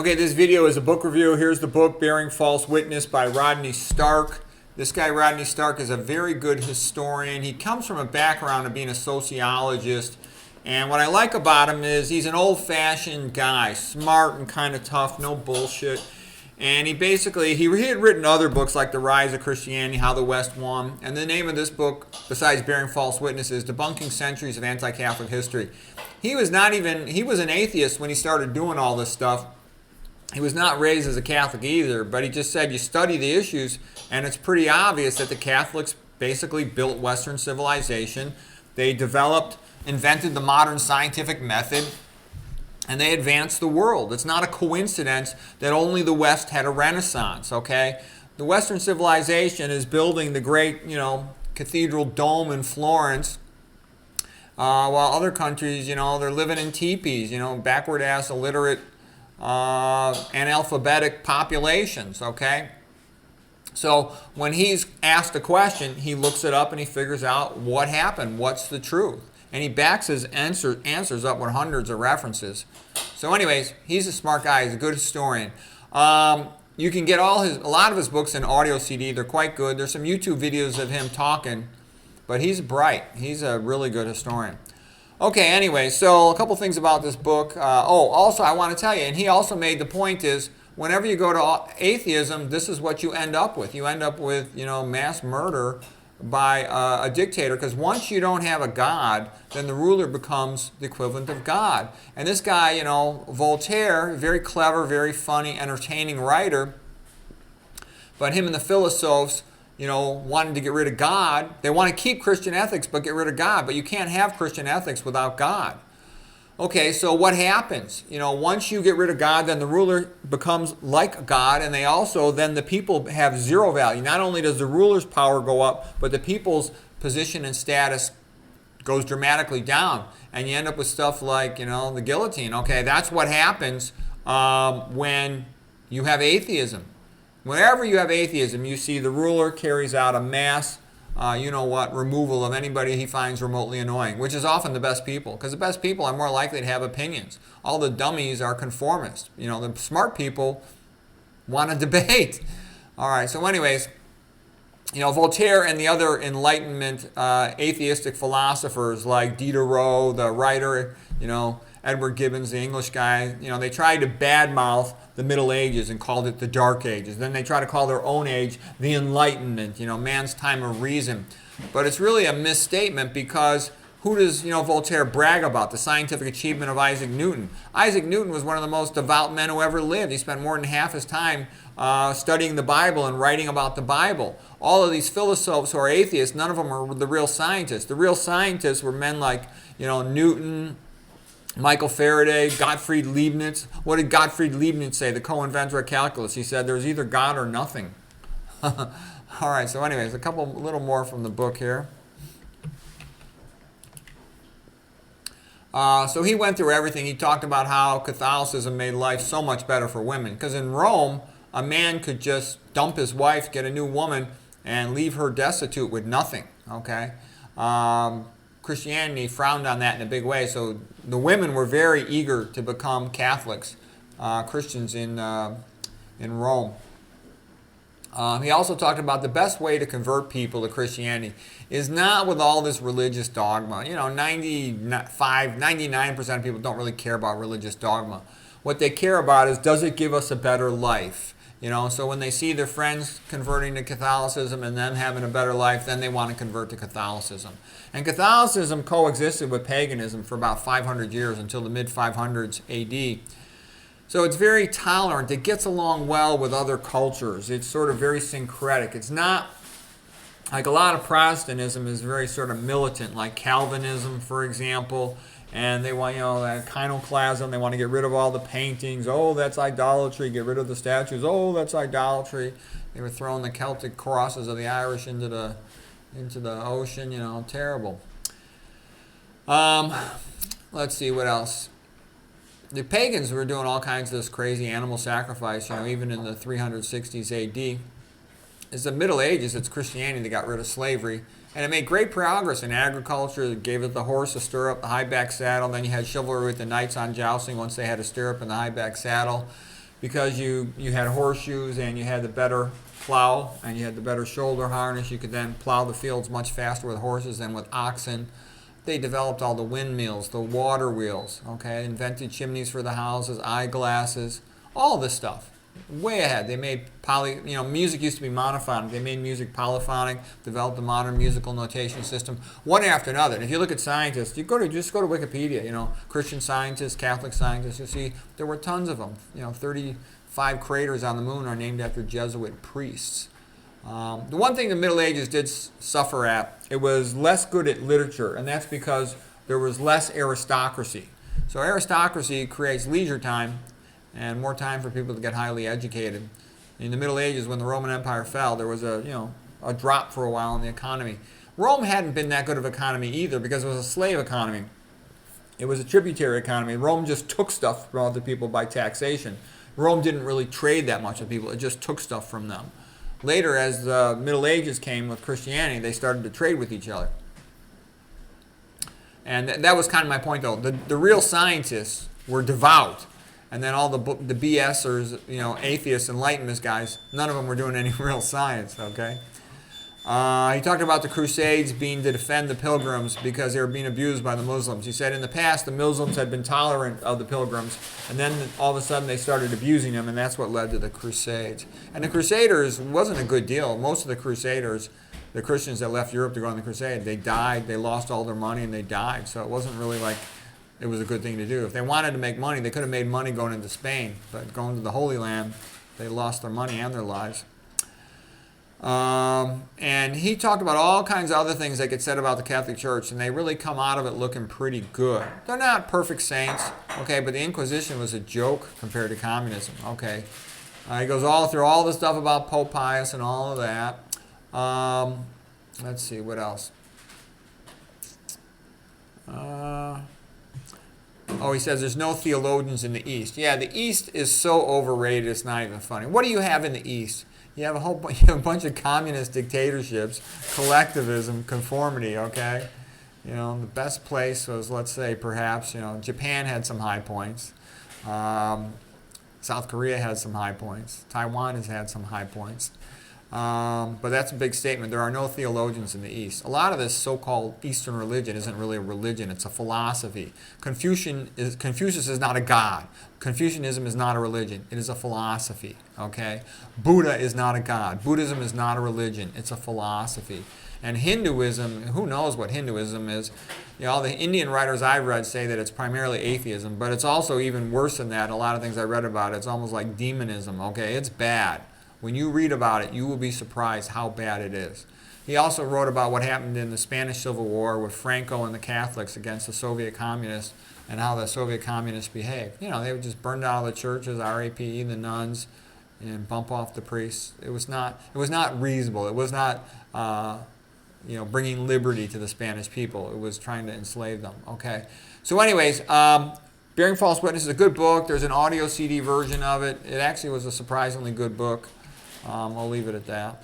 Okay, this video is a book review. Here's the book, Bearing False Witness by Rodney Stark. This guy, Rodney Stark, is a very good historian. He comes from a background of being a sociologist. And what I like about him is he's an old-fashioned guy, smart and kind of tough, no bullshit. And he had written other books like The Rise of Christianity, How the West Won. And the name of this book, besides Bearing False Witness, is Debunking Centuries of Anti-Catholic History. He was an atheist when he started doing all this stuff. He was not raised as a Catholic either, but he just said you study the issues, and it's pretty obvious that the Catholics basically built Western civilization. They invented the modern scientific method, and they advanced the world. It's not a coincidence that only the West had a Renaissance, okay? The Western civilization is building the great, cathedral dome in Florence, while other countries, they're living in teepees, backward-ass, illiterate, analphabetic populations, okay? So when he's asked a question, he looks it up and he figures out what happened, what's the truth. And he backs his answers up with hundreds of references. So anyways, he's a smart guy. He's a good historian. You can get a lot of his books in audio CD. They're quite good. There's some YouTube videos of him talking, but he's bright. He's a really good historian. Okay, anyway, so a couple things about this book. Also I want to tell you, and he also made the point is, whenever you go to atheism, this is what you end up with. You end up with, mass murder by a dictator, because once you don't have a God, then the ruler becomes the equivalent of God. And this guy, Voltaire, very clever, very funny, entertaining writer, but him and the philosophes, wanted to get rid of God. They want to keep Christian ethics but get rid of God, but you can't have Christian ethics without God. Okay, so what happens? Once you get rid of God, then the ruler becomes like God, and then the people have zero value. Not only does the ruler's power go up, but the people's position and status goes dramatically down, and you end up with stuff like, the guillotine. Okay, that's what happens when you have atheism. Whenever you have atheism, you see the ruler carries out a mass removal of anybody he finds remotely annoying, which is often the best people, because the best people are more likely to have opinions. All the dummies are conformists. The smart people want to debate. All right, so anyways, Voltaire and the other Enlightenment atheistic philosophers like Diderot, the writer, Edward Gibbons, the English guy, they tried to badmouth the Middle Ages and called it the Dark Ages. Then they try to call their own age the Enlightenment, man's time of reason. But it's really a misstatement, because who does, Voltaire brag about? The scientific achievement of Isaac Newton. Isaac Newton was one of the most devout men who ever lived. He spent more than half his time studying the Bible and writing about the Bible. All of these philosophers who are atheists, none of them are the real scientists. The real scientists were men like, Newton, Michael Faraday, Gottfried Leibniz. What did Gottfried Leibniz say, the co-inventor of calculus? He said there's either God or nothing. All right, so anyways, a little more from the book here. So he went through everything. He talked about how Catholicism made life so much better for women. Because in Rome, a man could just dump his wife, get a new woman, and leave her destitute with nothing. Okay? Christianity frowned on that in a big way, so the women were very eager to become Catholics, Christians in Rome. He also talked about the best way to convert people to Christianity is not with all this religious dogma. 99% of people don't really care about religious dogma. What they care about is, does it give us a better life? So when they see their friends converting to Catholicism and them having a better life, then they want to convert to Catholicism. And Catholicism coexisted with paganism for about 500 years until the mid-500s AD. So it's very tolerant. It gets along well with other cultures. It's sort of very syncretic. It's not like a lot of Protestantism is very sort of militant, like Calvinism, for example. And they want, that iconoclasm. They want to get rid of all the paintings. Oh, that's idolatry. Get rid of the statues. Oh, that's idolatry. They were throwing the Celtic crosses of the Irish into the ocean. Terrible. Let's see what else. The pagans were doing all kinds of this crazy animal sacrifice. Even in the 360s AD. It's the Middle Ages. It's Christianity that got rid of slavery. And it made great progress in agriculture. It gave it the horse a stirrup, the high back saddle. Then you had chivalry with the knights on jousting once they had a stirrup and the high back saddle. because you had horseshoes and you had the better plow and you had the better shoulder harness. You could then plow the fields much faster with horses than with oxen. They developed all the windmills, the water wheels, okay, invented chimneys for the houses, eyeglasses, all this stuff. Way ahead. They made music used to be monophonic. They made music polyphonic, developed the modern musical notation system, one after another. And if you look at scientists, just go to Wikipedia, Christian scientists, Catholic scientists, you'll see there were tons of them. 35 craters on the moon are named after Jesuit priests. The one thing the Middle Ages did suffer at, it was less good at literature, and that's because there was less aristocracy. So aristocracy creates leisure time and more time for people to get highly educated. In the Middle Ages, when the Roman Empire fell, there was a drop for a while in the economy. Rome hadn't been that good of an economy either because it was a slave economy. It was a tributary economy. Rome just took stuff from other people by taxation. Rome didn't really trade that much with people. It just took stuff from them. Later, as the Middle Ages came with Christianity, they started to trade with each other. And that was kind of my point, though. The real scientists were devout. And then all the BSers, atheists, enlightenment guys, none of them were doing any real science, okay? He talked about the Crusades being to defend the pilgrims because they were being abused by the Muslims. He said in the past the Muslims had been tolerant of the pilgrims, and then all of a sudden they started abusing them, and that's what led to the Crusades. And the Crusaders wasn't a good deal. Most of the Crusaders, the Christians that left Europe to go on the Crusade, they died, they lost all their money, and they died. So it wasn't really like it was a good thing to do. If they wanted to make money, they could have made money going into Spain, but going to the Holy Land, they lost their money and their lives. And he talked about all kinds of other things that get said about the Catholic Church, and they really come out of it looking pretty good. They're not perfect saints, okay, but the Inquisition was a joke compared to communism, okay. He goes all through all the stuff about Pope Pius and all of that. Let's see, what else? He says there's no theologians in the East. Yeah, the East is so overrated, it's not even funny. What do you have in the East? You have a bunch of communist dictatorships, collectivism, conformity, okay? The best place was, let's say, perhaps, Japan had some high points. South Korea has some high points. Taiwan has had some high points. But that's a big statement. There are no theologians in the East. A lot of this so-called Eastern religion isn't really a religion. It's a philosophy. Confucius is not a god. Confucianism is not a religion. It is a philosophy. Okay? Buddha is not a god. Buddhism is not a religion. It's a philosophy. And Hinduism, who knows what Hinduism is? All the Indian writers I've read say that it's primarily atheism, but it's also even worse than that. A lot of things I read about it, it's almost like demonism. Okay? It's bad. When you read about it, you will be surprised how bad it is. He also wrote about what happened in the Spanish Civil War with Franco and the Catholics against the Soviet communists and how the Soviet communists behaved. They would just burn down the churches, RAPE, the nuns, and bump off the priests. It was not reasonable. It was not bringing liberty to the Spanish people. It was trying to enslave them. Okay. So anyways, Bearing False Witness is a good book. There's an audio CD version of it. It actually was a surprisingly good book. I'll leave it at that.